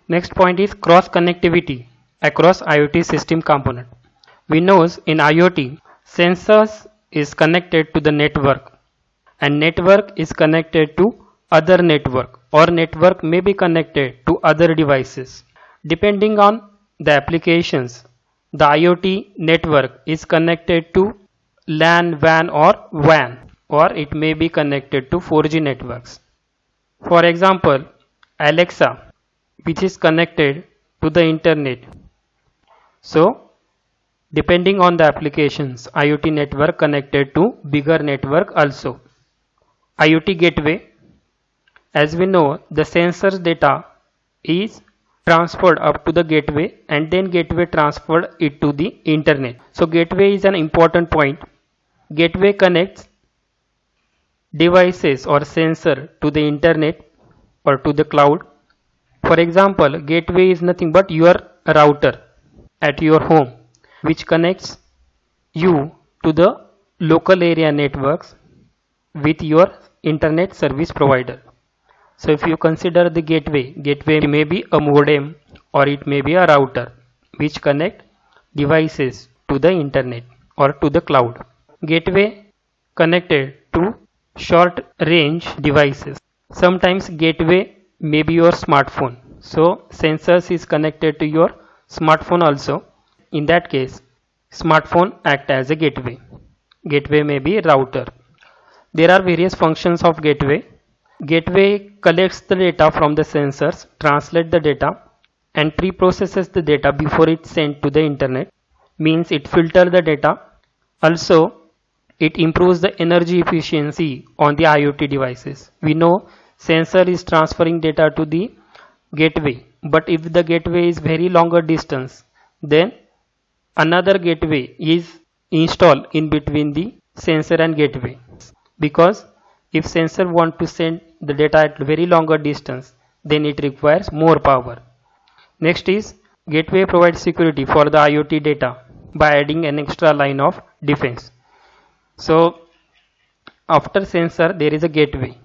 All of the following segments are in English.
Next point is cross connectivity across IoT system component. We know in IoT, sensors is connected to the network and network is connected to other network or network may be connected to other devices. Depending on the applications, the IoT network is connected to LAN, WAN or it may be connected to 4G networks. For example, Alexa, which is connected to the internet. So, depending on the applications, IoT network connected to bigger network also. IoT gateway, as we know, the sensors data is transferred up to the gateway and then gateway transferred it to the internet. So gateway is an important point. Gateway connects devices or sensor to the internet or to the cloud. For example, gateway is nothing but your router at your home which connects you to the local area networks with your internet service provider. So if you consider the gateway may be a modem or it may be a router which connect devices to the internet or to the cloud. Gateway connected to short range devices. Sometimes gateway may be your smartphone. So sensors is connected to your smartphone also. In that case, smartphone act as a gateway. Gateway may be router. There are various functions of gateway. Gateway collects the data from the sensors, translates the data and pre-processes the data before it's sent to the internet. Means it filters the data. Also, it improves the energy efficiency on the IoT devices. We know sensor is transferring data to the gateway, but if the gateway is very longer distance, then another gateway is installed in between the sensor and gateway, because if sensor want to send the data at very longer distance, then it requires more power. Next is gateway provides security for the IoT data by adding an extra line of defense. So after sensor there is a gateway.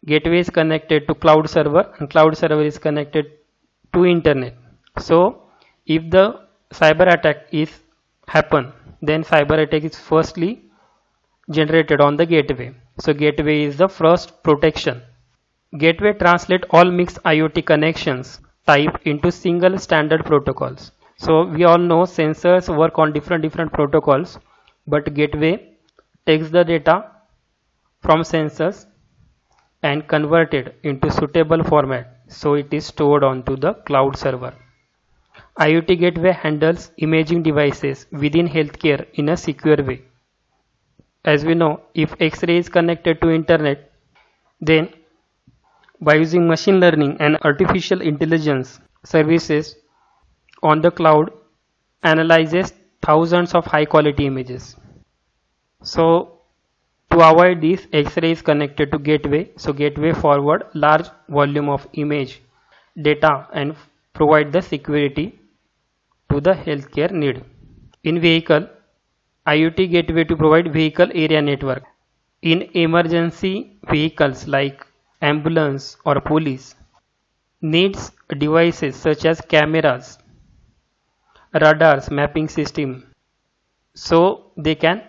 Gateway is connected to cloud server and cloud server is connected to internet. So if the cyber attack is happen, then cyber attack is firstly generated on the gateway. So gateway is the first protection. Gateway translate all mixed IoT connections type into single standard protocols. So we all know sensors work on different protocols, but gateway takes the data from sensors and convert it into suitable format, so it is stored onto the cloud server. IoT gateway handles imaging devices within healthcare in a secure way. As we know, if X-ray is connected to internet, then by using machine learning and artificial intelligence services on the cloud analyzes thousands of high quality images. So to avoid this, X-ray is connected to gateway. So gateway forward large volume of image data and provide the security to the healthcare need. In vehicle, IoT gateway to provide vehicle area network. In emergency vehicles like ambulance or police needs devices such as cameras, radars, mapping system, so they can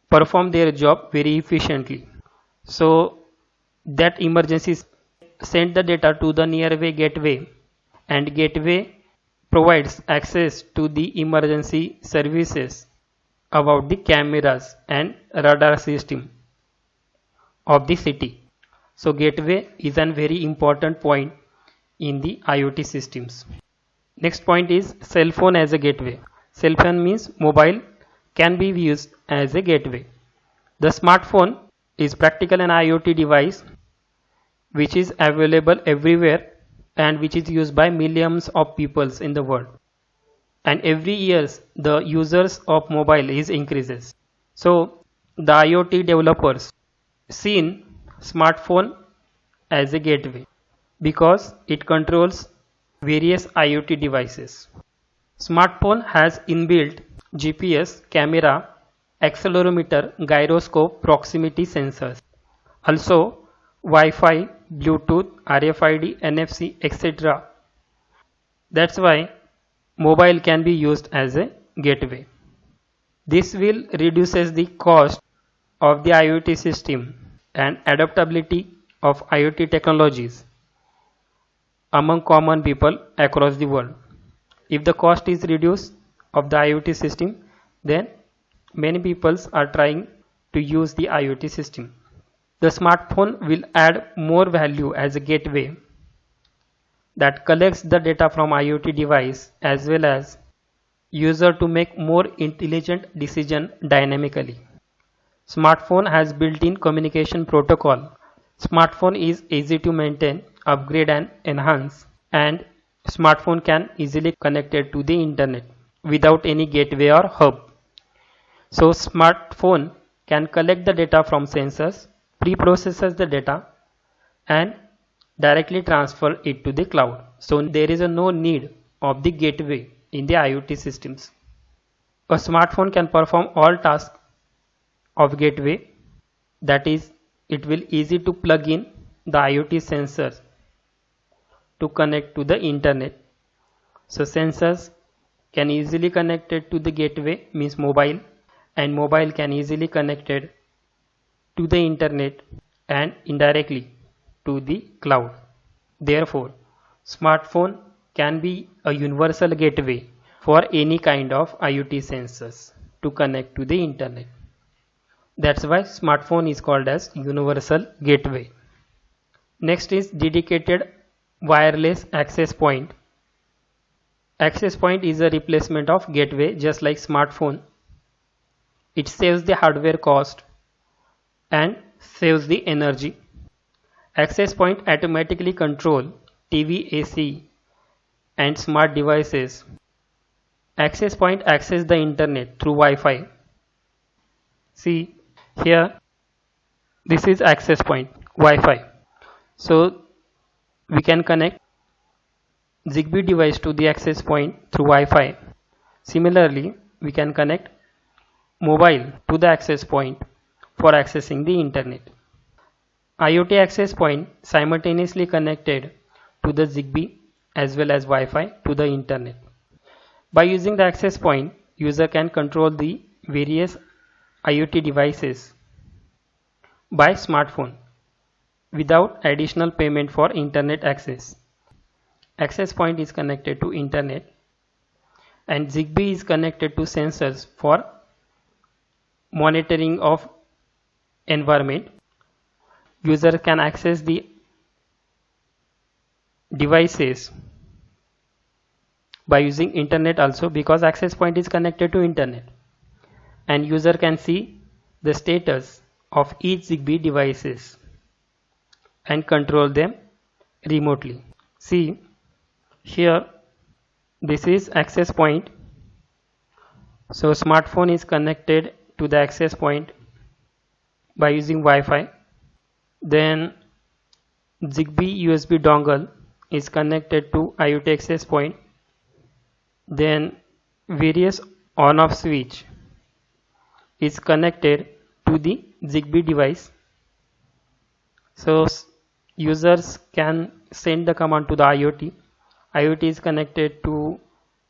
perform their job very efficiently. So that emergency send the data to the nearby gateway and gateway provides access to the emergency services about the cameras and radar system of the city. So gateway is a very important point in the IoT systems. Next point is cell phone as a gateway. Cell phone means mobile can be used as a gateway. The smartphone is practically an IoT device which is available everywhere and which is used by millions of people in the world. And every year the users of mobile is increases. So the IoT developers seen smartphone as a gateway because it controls various IoT devices. Smartphone has inbuilt GPS, camera, accelerometer, gyroscope, proximity sensors. Also Wi-Fi, Bluetooth, RFID, NFC, etc. That's why mobile can be used as a gateway. This will reduces the cost of the IoT system and adaptability of IoT technologies among common people across the world. If the cost is reduced of the IoT system, then many people are trying to use the IoT system. The smartphone will add more value as a gateway that collects the data from IoT device as well as user to make more intelligent decision dynamically. Smartphone has built-in communication protocol. Smartphone is easy to maintain, upgrade and enhance, and smartphone can easily connected to the internet without any gateway or hub. So smartphone can collect the data from sensors, pre-processes the data and directly transfer it to the cloud. So there is no need of the gateway in the IoT systems. A smartphone can perform all tasks of gateway, that is, it will easy to plug in the IoT sensors to connect to the internet. So sensors can easily connected to the gateway means mobile, and mobile can easily connected to the internet and indirectly to the cloud. Therefore, smartphone can be a universal gateway for any kind of IoT sensors to connect to the internet. That's why smartphone is called as universal gateway. Next is dedicated wireless access point. Access point is a replacement of gateway just like smartphone. It saves the hardware cost and saves the energy. Access point automatically control TV, AC and smart devices. Access point access the internet through Wi-Fi. See here, this is access point Wi-Fi. So we can connect Zigbee device to the access point through Wi-Fi. Similarly, we can connect mobile to the access point for accessing the internet. IoT access point simultaneously connected to the Zigbee as well as Wi-Fi to the internet. By using the access point, user can control the various IoT devices by smartphone without additional payment for internet access. Access point is connected to internet and Zigbee is connected to sensors for monitoring of environment. User can access the devices by using internet also because access point is connected to internet, and user can see the status of each Zigbee devices and control them remotely. See here, this is access point. So smartphone is connected to the access point by using Wi-Fi. Then Zigbee USB dongle is connected to IoT access point. Then various on-off switch is connected to the Zigbee device. So users can send the command to the IoT. IoT is connected to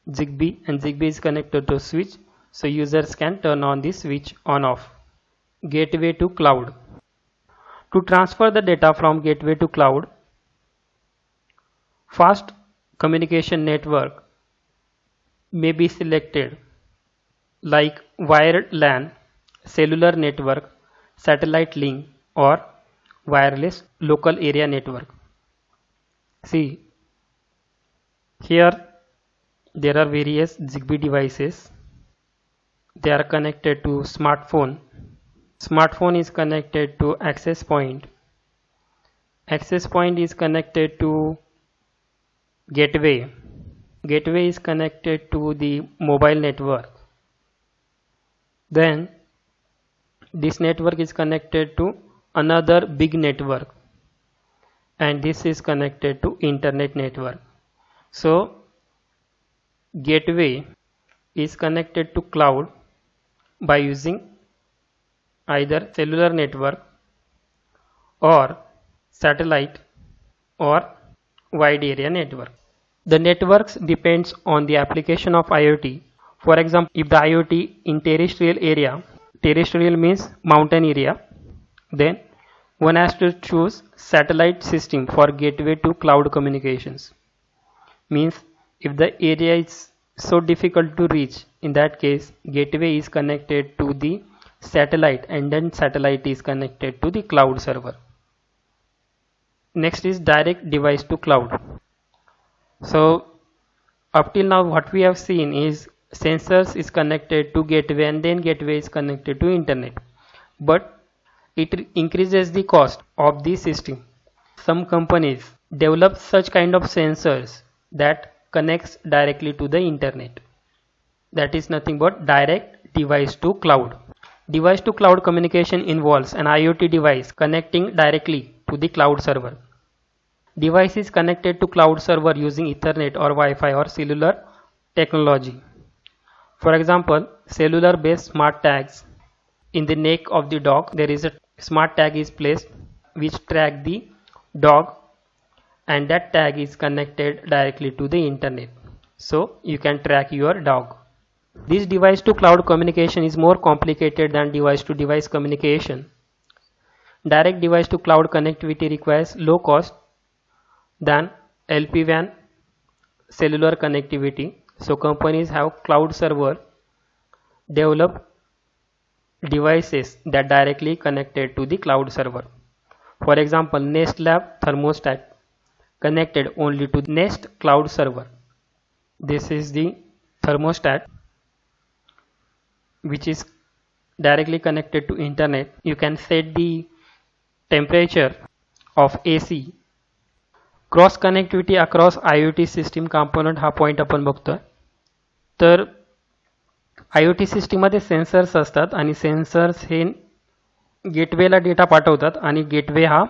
Zigbee and Zigbee is connected to switch. So users can turn on the switch on off. Gateway to cloud. To transfer the data from gateway to cloud, fast communication network may be selected like wired LAN, cellular network, satellite link or wireless local area network. See here, there are various Zigbee devices. They are connected to smartphone. Smartphone is connected to access point. Access point is connected to gateway. Gateway is connected to the mobile network. Then this network is connected to another big network, and this is connected to internet network. So gateway is connected to cloud by using either cellular network or satellite or wide area network. The networks depends on the application of IoT. For example, if the IoT in terrestrial area, terrestrial means mountain area, then one has to choose satellite system for gateway to cloud communications. Means if the area is so difficult to reach, in that case gateway is connected to the satellite and then satellite is connected to the cloud server. Next is direct device to cloud. So up till now what we have seen is sensors is connected to gateway and then gateway is connected to internet, but it increases the cost of the system. Some companies develop such kind of sensors that connects directly to the internet. That is nothing but direct device to cloud. Device to cloud communication involves an IoT device connecting directly to the cloud server. Device is connected to cloud server using Ethernet or Wi-Fi or cellular technology. For example, cellular based smart tags. In the neck of the dog there is a smart tag is placed which track the dog, and that tag is connected directly to the internet, so you can track your dog. This device to cloud communication is more complicated than device to device communication. Direct device to cloud connectivity requires low cost than LPWAN cellular connectivity, so companies have cloud server develop devices that directly connected to the cloud server. For example, Nest Lab thermostat connected only to Nest cloud server. This is the thermostat which is directly connected to internet. You can set the temperature of AC. Cross connectivity across IoT system component हा point आपण बघतोय. तर IoT सिस्टीममध्ये sensors असतात आणि sensors हे गेटवेला data पाठवतात आणि gateway हा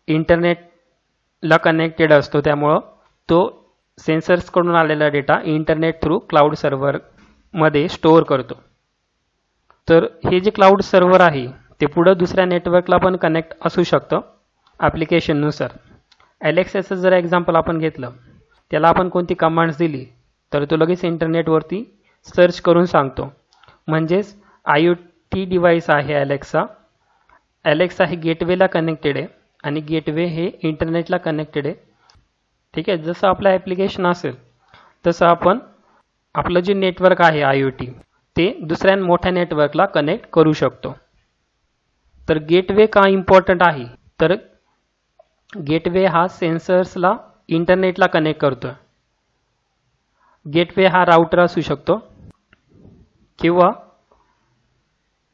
इंटरनेटला कनेक्टेड असतो, त्यामुळं तो सेन्सर्सकडून आलेला डेटा इंटरनेट थ्रू क्लाउड सर्व्हरमध्ये स्टोअर करतो. तर हे जे क्लाउड सर्व्हर आहे ते पुढं दुसऱ्या नेटवर्कला पण कनेक्ट असू शकतं ॲप्लिकेशननुसार. Alexaचं जर एक्झाम्पल आपण घेतलं, त्याला आपण कोणती कमांड्स दिली तर तो लगेच इंटरनेटवरती सर्च करून सांगतो. म्हणजेच IoT डिव्हाइस आहे ॲलेक्सा हे गेटवेला कनेक्टेड आहे आणि गेटवे हे इंटरनेटला कनेक्टेड आहे. ठीक आहे. जसं आपलं ॲप्लिकेशन असेल तसं आपण आपलं जे नेटवर्क आहे IoT ते दुसऱ्या मोठ्या नेटवर्कला कनेक्ट करू शकतो. तर गेटवे का इम्पॉर्टंट आहे, तर गेटवे हा सेन्सर्सला इंटरनेटला कनेक्ट करतो. गेटवे हा राउटर असू शकतो किंवा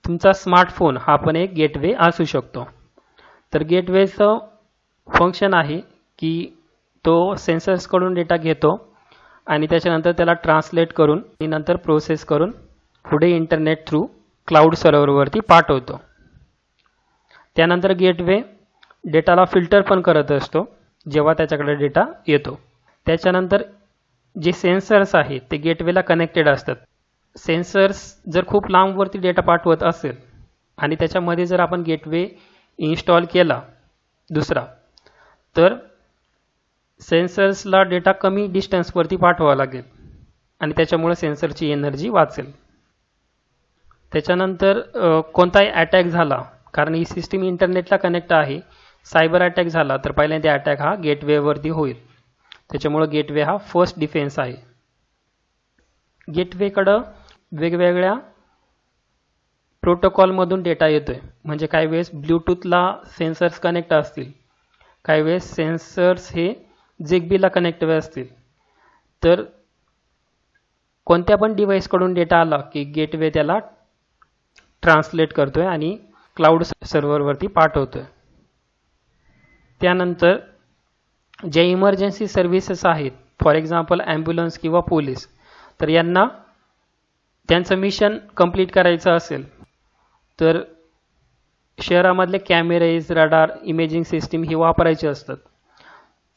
तुमचा स्मार्टफोन हा पण एक गेटवे असू शकतो. तर गेटवेचं फंक्शन आहे की तो सेन्सर्सकडून डेटा घेतो आणि त्याच्यानंतर त्याला ट्रान्सलेट करून आणि नंतर प्रोसेस करून पुढे इंटरनेट थ्रू क्लाउड सर्व्हरवरती पाठवतो. त्यानंतर गेटवे डेटाला फिल्टर पण करत असतो जेव्हा त्याच्याकडे डेटा येतो. त्याच्यानंतर जे सेन्सर्स आहेत ते गेटवेला कनेक्टेड असतात. सेन्सर्स जर खूप लांबवरती डेटा पाठवत असेल आणि त्याच्यामध्ये जर आपण गेटवे इन्स्टॉल केला दुसरा, तर सेन्सर्सला डेटा कमी डिस्टन्सवरती पाठवावा लागेल आणि त्याच्यामुळे सेन्सरची एनर्जी वाचेल. त्याच्यानंतर कोणताही अटॅक झाला, कारण ही सिस्टीम इंटरनेटला कनेक्ट आहे, सायबर अटॅक झाला तर पहिल्यांदा अटॅक हा गेटवेवरती होईल. त्याच्यामुळे गेटवे हा फर्स्ट डिफेन्स आहे. गेटवेकडं वेगवेगळ्या प्रोटोकॉलमधून डेटा येतोय. म्हणजे काही वेळेस ब्लूटूथला सेन्सर्स कनेक्ट असतील, काही वेळेस सेन्सर्स हे झिगबीला कनेक्ट असतील. तर कोणत्या पण डिव्हाइसकडून डेटा आला की गेटवे त्याला ट्रान्सलेट करतोय आणि क्लाउड सर्व्हरवरती पाठवतोय. त्यानंतर जे इमर्जन्सी सर्व्हिसेस आहेत, फॉर एक्झाम्पल ॲम्ब्युलन्स किंवा पोलीस, तर यांना त्यांचं मिशन कंप्लीट करायचं असेल तर शहरामधले कॅमेरेज, रडार, इमेजिंग सिस्टीम ही वापरायची असतात.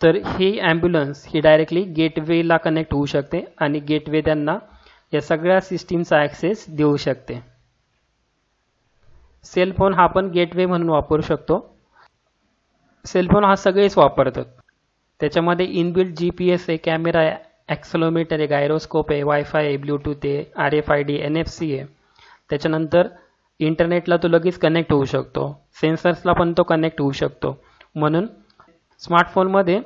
तर ही ॲम्ब्युलन्स ही डायरेक्टली गेटवेला कनेक्ट होऊ शकते आणि गेटवे त्यांना या सगळ्या सिस्टीमचा ॲक्सेस देऊ शकते. सेलफोन हा पण गेटवे म्हणून वापरू शकतो. सेलफोन हा सगळेच वापरतात. त्याच्यामध्ये इनबिल्ट GPS आहे, कॅमेरा आहे, ॲक्सेलोमीटर आहे, गायरोस्कोप आहे, वायफाय आहे, ब्लूटूथ आहे, RFID, NFC आहे. त्याच्यानंतर इंटरनेटला तो लगेच कनेक्ट होऊ शकतो, सेन्सर्सला पण तो कनेक्ट होऊ शकतो. म्हणून स्मार्टफोनमध्ये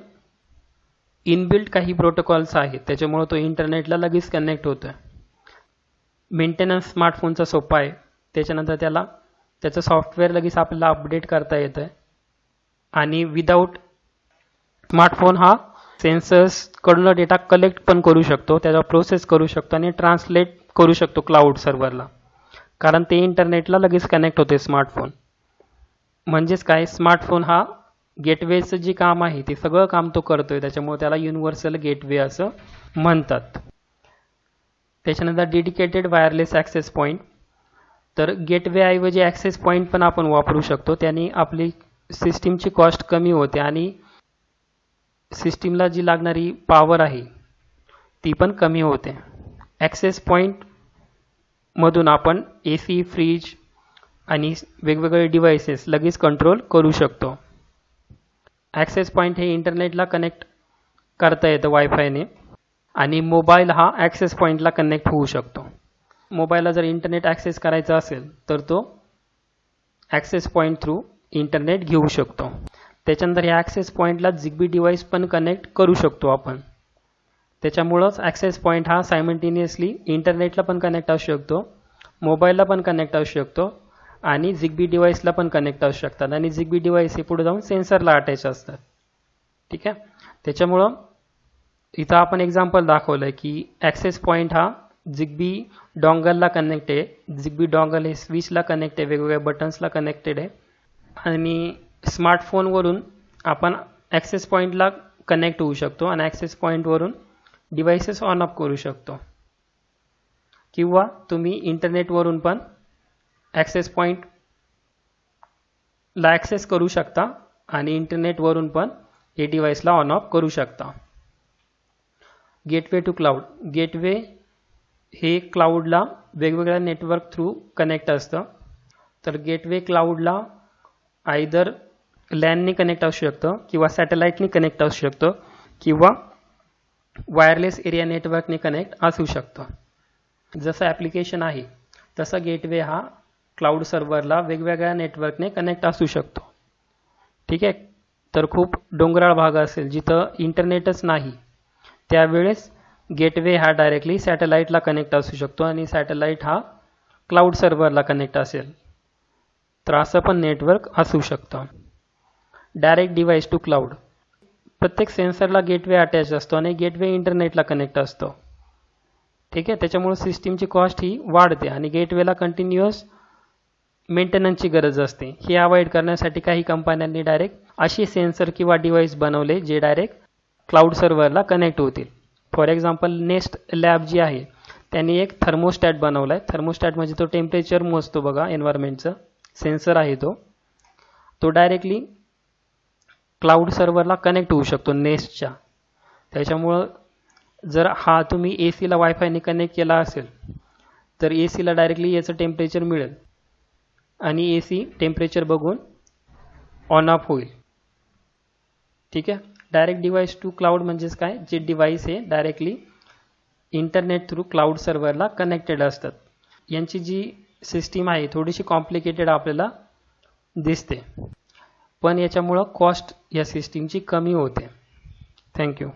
इनबिल्ट काही प्रोटोकॉल्स आहेत, त्याच्यामुळे तो इंटरनेटला लगेच कनेक्ट होतो आहे. मेंटेनन्स स्मार्टफोनचा सोपा आहे. त्याच्यानंतर त्याचं सॉफ्टवेअर लगेच आपल्याला अपडेट करता येतं आहे. आणि विदाऊट स्मार्टफोन हा सेन्सर्सकडून डेटा कलेक्ट पण करू शकतो, त्याचा प्रोसेस करू शकतो आणि ट्रान्सलेट करू शकतो क्लाउड सर्व्हरला, कारण ते इंटरनेटला लगेच कनेक्ट होते स्मार्टफोन. म्हणजेच काय, स्मार्टफोन हा गेटवेचं जे काम आहे ते सगळं काम तो करतोय, त्याच्यामुळे त्याला युनिव्हर्सल गेटवे असं म्हणतात. त्याच्यानंतर डेडिकेटेड वायरलेस ॲक्सेस पॉईंट. तर गेटवेऐवजी ॲक्सेस पॉईंट पण आपण वापरू शकतो, त्याने आपली सिस्टीमची कॉस्ट कमी होते आणि सिस्टीमला जी लागणारी पॉवर आहे ती पण कमी होते. ॲक्सेस पॉईंटमधून आपण AC, फ्रीज आणि वेगवेगळे डिव्हायसेस लगेच कंट्रोल करू शकतो. ॲक्सेस पॉईंट हे इंटरनेटला कनेक्ट करता येतं वायफायने आणि मोबाईल हा ॲक्सेस पॉईंटला कनेक्ट होऊ शकतो. मोबाईलला जर इंटरनेट ॲक्सेस करायचा असेल तर तो ॲक्सेस पॉईंट थ्रू इंटरनेट घेऊ शकतो. त्याच्यानंतर या ॲक्सेस पॉईंटला ZigBee डिव्हाइस पण कनेक्ट करू शकतो आपण. त्याच्यामुळंच ॲक्सेस पॉईंट हा सायमल्टेनियसली इंटरनेटला पण कनेक्ट असू शकतो, मोबाईलला पण कनेक्ट असू शकतो आणि ZigBee डिव्हाइसला पण कनेक्ट असू शकतात. आणि ZigBee डिव्हाइस हे पुढे जाऊन सेन्सरला अटॅच असतात. ठीक आहे. त्याच्यामुळं इथं आपण एक्झाम्पल दाखवलं आहे की ॲक्सेस पॉईंट हा ZigBee डॉंगलला कनेक्ट आहे. ZigBee डॉंगल हे स्विचला कनेक्ट आहे, वेगवेगळ्या बटन्सला कनेक्टेड आहे. आणि स्मार्टफोनवरून आपण ॲक्सेस पॉईंटला कनेक्ट होऊ शकतो आणि ॲक्सेस पॉईंटवरून डिव्हाइसेस ऑन ऑफ करू शकतो. किंवा तुम्ही इंटरनेटवरून पण ॲक्सेस पॉईंटला ॲक्सेस करू शकता आणि इंटरनेटवरून पण हे डिव्हाइसला ऑन ऑफ करू शकता. Gateway to cloud. गेटवे हे क्लाउडला वेगवेगळ्या नेटवर्क थ्रू कनेक्ट असतं. तर गेटवे क्लाउडला आयदर लॅनने कनेक्ट असू शकतं किंवा सॅटेलाईटने कनेक्ट असू शकतं किंवा वायरलेस एरिया नेटवर्कने कनेक्ट असू शकतं. जसं ॲप्लिकेशन आहे तसं गेटवे हा क्लाउड सर्व्हरला वेगवेगळ्या नेटवर्कने कनेक्ट असू शकतो. ठीक आहे. तर खूप डोंगराळ भाग असेल जिथं इंटरनेटच नाही, त्यावेळेस गेटवे हा डायरेक्टली सॅटेलाईटला कनेक्ट असू शकतो आणि सॅटेलाईट हा क्लाउड सर्व्हरला कनेक्ट असेल तर असं पण नेटवर्क असू शकतं. Direct device to cloud. प्रत्येक सेन्सरला गेटवे अटॅच असतो आणि गेटवे इंटरनेटला कनेक्ट असतो. ठीक आहे. त्याच्यामुळे सिस्टीमची कॉस्ट ही वाढते आणि गेटवेला कंटिन्युअस मेंटेनन्सची गरज असते. हे अवॉइड करण्यासाठी काही कंपन्यांनी डायरेक्ट असे सेन्सर किंवा डिव्हाइस बनवले जे डायरेक्ट क्लाउड सर्व्हरला कनेक्ट होतील. फॉर एक्झाम्पल नेस्ट लॅब जी आहे त्यांनी एक थर्मोस्टॅट बनवला आहे. थर्मोस्टॅट म्हणजे तो टेम्परेचर मोजतो बघा, एन्व्हायरमेंटचं सेन्सर आहे तो डायरेक्टली क्लाउड सर्व्हरला कनेक्ट होऊ शकतो नेस्टच्या. त्याच्यामुळं जर हा तुम्ही ACला वायफायने कनेक्ट केला असेल तर ACला डायरेक्टली याचं टेम्परेचर मिळेल आणि AC टेम्परेचर बघून ऑन ऑफ होईल. ठीक आहे. डायरेक्ट डिव्हाइस टू क्लाउड म्हणजेच काय, जे डिव्हाइस हे डायरेक्टली इंटरनेट थ्रू क्लाउड सर्व्हरला कनेक्टेड असतात. यांची जी सिस्टीम आहे थोडीशी कॉम्प्लिकेटेड आपल्याला दिसते, पण याच्यामुळं कॉस्ट या सिस्टीमची कमी होते. थँक्यू.